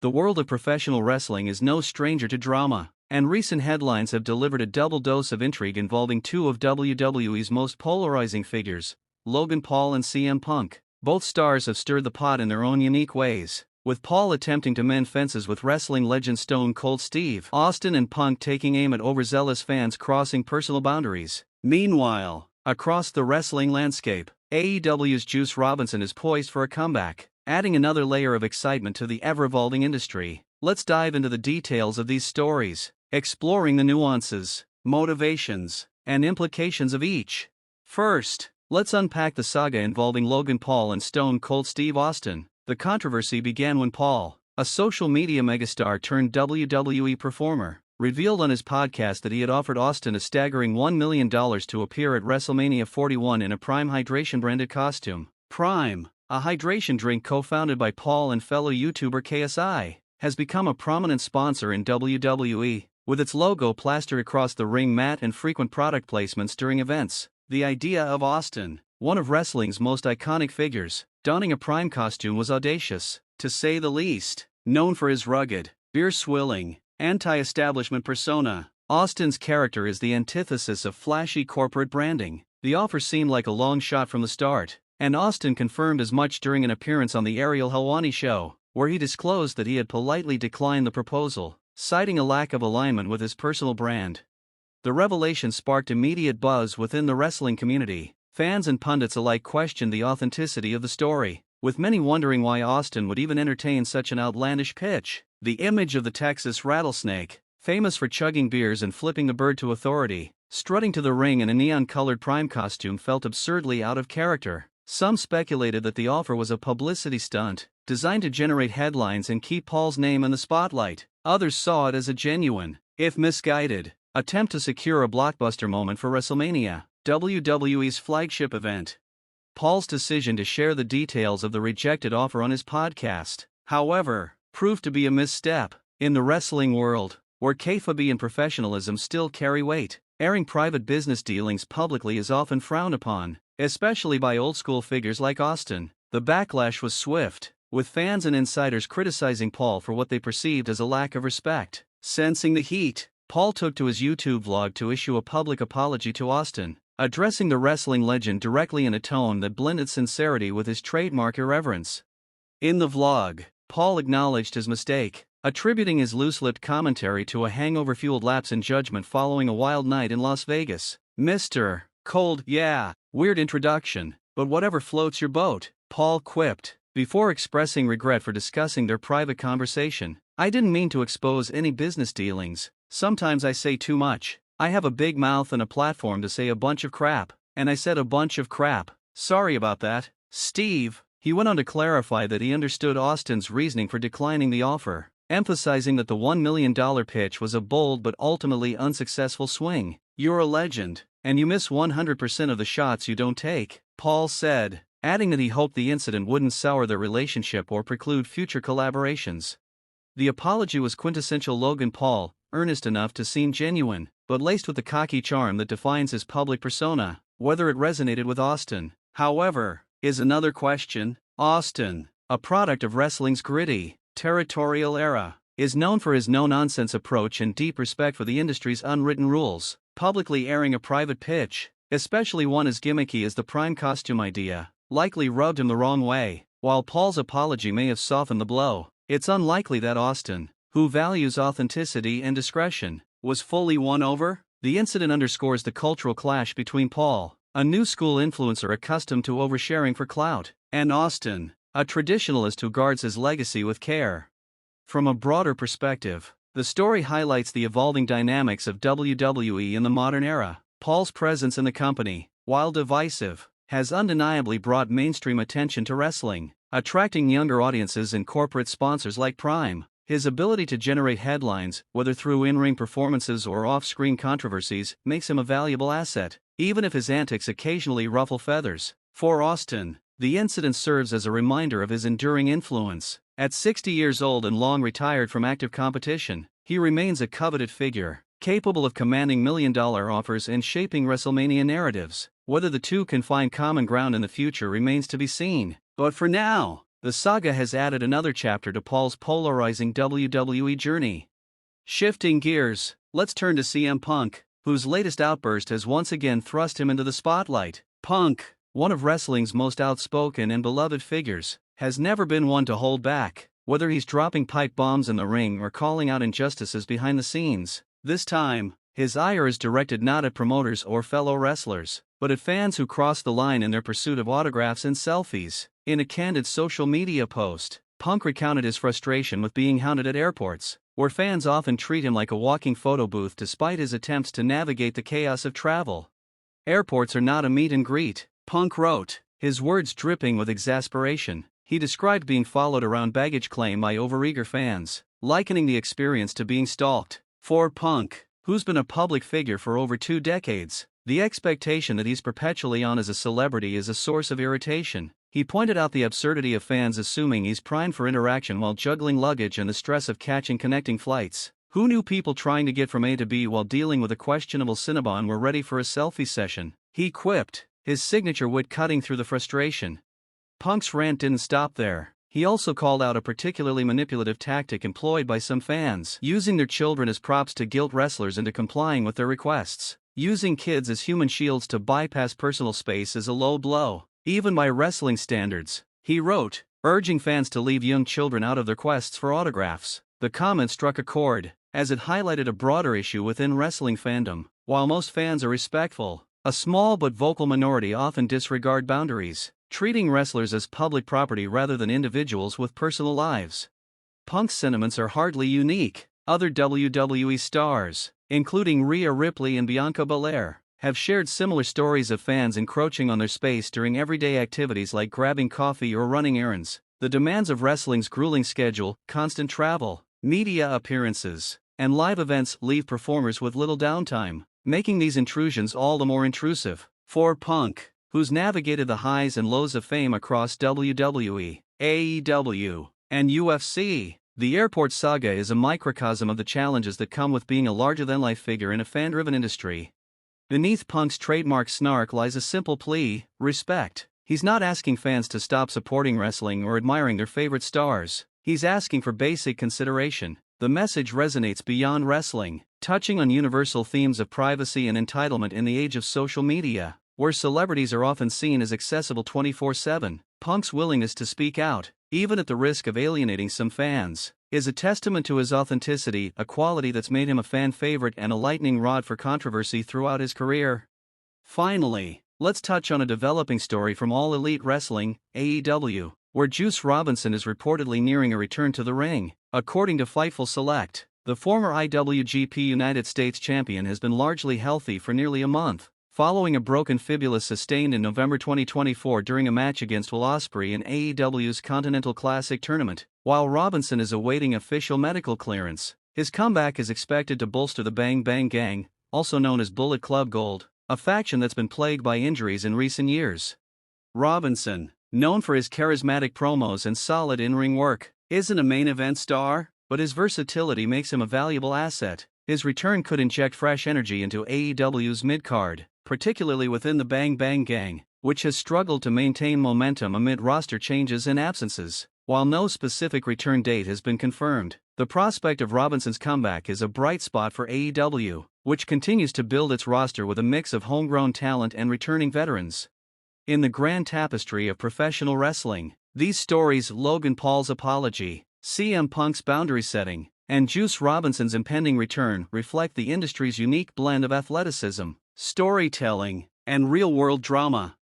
The world of professional wrestling is no stranger to drama, and recent headlines have delivered a double dose of intrigue involving two of WWE's most polarizing figures, Logan Paul and CM Punk. Both stars have stirred the pot in their own unique ways, with Paul attempting to mend fences with wrestling legend Stone Cold Steve Austin and Punk taking aim at overzealous fans crossing personal boundaries. Meanwhile, across the wrestling landscape, AEW's Juice Robinson is poised for a comeback, adding another layer of excitement to the ever-evolving industry. Let's dive into the details of these stories, exploring the nuances, motivations, and implications of each. First, let's unpack the saga involving Logan Paul and Stone Cold Steve Austin. The controversy began when Paul, a social media megastar turned WWE performer, revealed on his podcast that he had offered Austin a staggering $1 million to appear at WrestleMania 41 in a Prime Hydration branded costume. Prime, a hydration drink co-founded by Paul and fellow YouTuber KSI, has become a prominent sponsor in WWE, with its logo plastered across the ring mat and frequent product placements during events. The idea of Austin, one of wrestling's most iconic figures, donning a Prime costume was audacious, to say the least. Known for his rugged, beer-swilling, anti-establishment persona, Austin's character is the antithesis of flashy corporate branding. The offer seemed like a long shot from the start, and Austin confirmed as much during an appearance on the Ariel Helwani show, where he disclosed that he had politely declined the proposal, citing a lack of alignment with his personal brand. The revelation sparked immediate buzz within the wrestling community. Fans and pundits alike questioned the authenticity of the story, with many wondering why Austin would even entertain such an outlandish pitch. The image of the Texas rattlesnake, famous for chugging beers and flipping the bird to authority, strutting to the ring in a neon-colored Prime costume felt absurdly out of character. Some speculated that the offer was a publicity stunt, designed to generate headlines and keep Paul's name in the spotlight. Others saw it as a genuine, if misguided, attempt to secure a blockbuster moment for WrestleMania, WWE's flagship event. Paul's decision to share the details of the rejected offer on his podcast, however, proved to be a misstep. In the wrestling world, where kayfabe and professionalism still carry weight, airing private business dealings publicly is often frowned upon, especially by old-school figures like Austin. The backlash was swift, with fans and insiders criticizing Paul for what they perceived as a lack of respect. Sensing the heat, Paul took to his YouTube vlog to issue a public apology to Austin, addressing the wrestling legend directly in a tone that blended sincerity with his trademark irreverence. In the vlog, Paul acknowledged his mistake, attributing his loose-lipped commentary to a hangover-fueled lapse in judgment following a wild night in Las Vegas. "Mr. Cold, yeah, weird introduction, but whatever floats your boat," Paul quipped, before expressing regret for discussing their private conversation. "I didn't mean to expose any business dealings. Sometimes I say too much. I have a big mouth and a platform to say a bunch of crap, and I said a bunch of crap. Sorry about that, Steve." He went on to clarify that he understood Austin's reasoning for declining the offer, emphasizing that the $1 million pitch was a bold but ultimately unsuccessful swing. "You're a legend, and you miss 100% of the shots you don't take," Paul said, adding that he hoped the incident wouldn't sour their relationship or preclude future collaborations. The apology was quintessential Logan Paul, earnest enough to seem genuine, but laced with the cocky charm that defines his public persona. Whether it resonated with Austin, however, is another question. Austin, a product of wrestling's gritty, territorial era, is known for his no-nonsense approach and deep respect for the industry's unwritten rules. Publicly airing a private pitch, especially one as gimmicky as the Prime costume idea, likely rubbed him the wrong way. While Paul's apology may have softened the blow, it's unlikely that Austin, who values authenticity and discretion, was fully won over. The incident underscores the cultural clash between Paul, a new-school influencer accustomed to oversharing for clout, and Austin, a traditionalist who guards his legacy with care. From a broader perspective, the story highlights the evolving dynamics of WWE in the modern era. Paul's presence in the company, while divisive, has undeniably brought mainstream attention to wrestling, attracting younger audiences and corporate sponsors like Prime. His ability to generate headlines, whether through in-ring performances or off-screen controversies, makes him a valuable asset, even if his antics occasionally ruffle feathers. For Austin, the incident serves as a reminder of his enduring influence. At 60 years old and long retired from active competition, he remains a coveted figure, capable of commanding million-dollar offers and shaping WrestleMania narratives. Whether the two can find common ground in the future remains to be seen. But for now, The saga has added another chapter to Paul's polarizing WWE journey. Shifting gears, let's turn to CM Punk, whose latest outburst has once again thrust him into the spotlight. Punk, one of wrestling's most outspoken and beloved figures, has never been one to hold back, whether he's dropping pipe bombs in the ring or calling out injustices behind the scenes. This time, his ire is directed not at promoters or fellow wrestlers, but at fans who cross the line in their pursuit of autographs and selfies. In a candid social media post, Punk recounted his frustration with being hounded at airports, where fans often treat him like a walking photo booth despite his attempts to navigate the chaos of travel. "Airports are not a meet and greet," Punk wrote, his words dripping with exasperation. He described being followed around baggage claim by overeager fans, likening the experience to being stalked. For Punk, who's been a public figure for over 2 decades, the expectation that he's perpetually on as a celebrity is a source of irritation. He pointed out the absurdity of fans assuming he's primed for interaction while juggling luggage and the stress of catching connecting flights. Who knew people trying to get from A to B while dealing with a questionable Cinnabon were ready for a selfie session? He quipped, his signature wit cutting through the frustration. Punk's rant didn't stop there. He also called out a particularly manipulative tactic employed by some fans, using their children as props to guilt wrestlers into complying with their requests. Using kids as human shields to bypass personal space is a low blow, even by wrestling standards, he wrote, urging fans to leave young children out of their quests for autographs. The comment struck a chord, as it highlighted a broader issue within wrestling fandom. While most fans are respectful, a small but vocal minority often disregard boundaries, treating wrestlers as public property rather than individuals with personal lives. Punk's sentiments are hardly unique. Other WWE stars, including Rhea Ripley and Bianca Belair, have shared similar stories of fans encroaching on their space during everyday activities like grabbing coffee or running errands. The demands of wrestling's grueling schedule, constant travel, media appearances, and live events leave performers with little downtime, making these intrusions all the more intrusive. For Punk, who's navigated the highs and lows of fame across WWE, AEW, and UFC, the airport saga is a microcosm of the challenges that come with being a larger-than-life figure in a fan-driven industry. Beneath Punk's trademark snark lies a simple plea: respect. He's not asking fans to stop supporting wrestling or admiring their favorite stars. He's asking for basic consideration. The message resonates beyond wrestling, touching on universal themes of privacy and entitlement in the age of social media, where celebrities are often seen as accessible 24/7. Punk's willingness to speak out, even at the risk of alienating some fans, is a testament to his authenticity, a quality that's made him a fan favorite and a lightning rod for controversy throughout his career. Finally, let's touch on a developing story from All Elite Wrestling, AEW, where Juice Robinson is reportedly nearing a return to the ring. According to Fightful Select, the former IWGP United States champion has been largely healthy for nearly a month, following a broken fibula sustained in November 2024 during a match against Will Ospreay in AEW's Continental Classic tournament. While Robinson is awaiting official medical clearance, his comeback is expected to bolster the Bang Bang Gang, also known as Bullet Club Gold, a faction that's been plagued by injuries in recent years. Robinson, known for his charismatic promos and solid in-ring work, isn't a main event star, but his versatility makes him a valuable asset. His return could inject fresh energy into AEW's mid-card, particularly within the Bang Bang Gang, which has struggled to maintain momentum amid roster changes and absences. While no specific return date has been confirmed, the prospect of Robinson's comeback is a bright spot for AEW, which continues to build its roster with a mix of homegrown talent and returning veterans. In the grand tapestry of professional wrestling, these stories, Logan Paul's apology, CM Punk's boundary setting, and Juice Robinson's impending return, reflect the industry's unique blend of athleticism, storytelling, and real-world drama.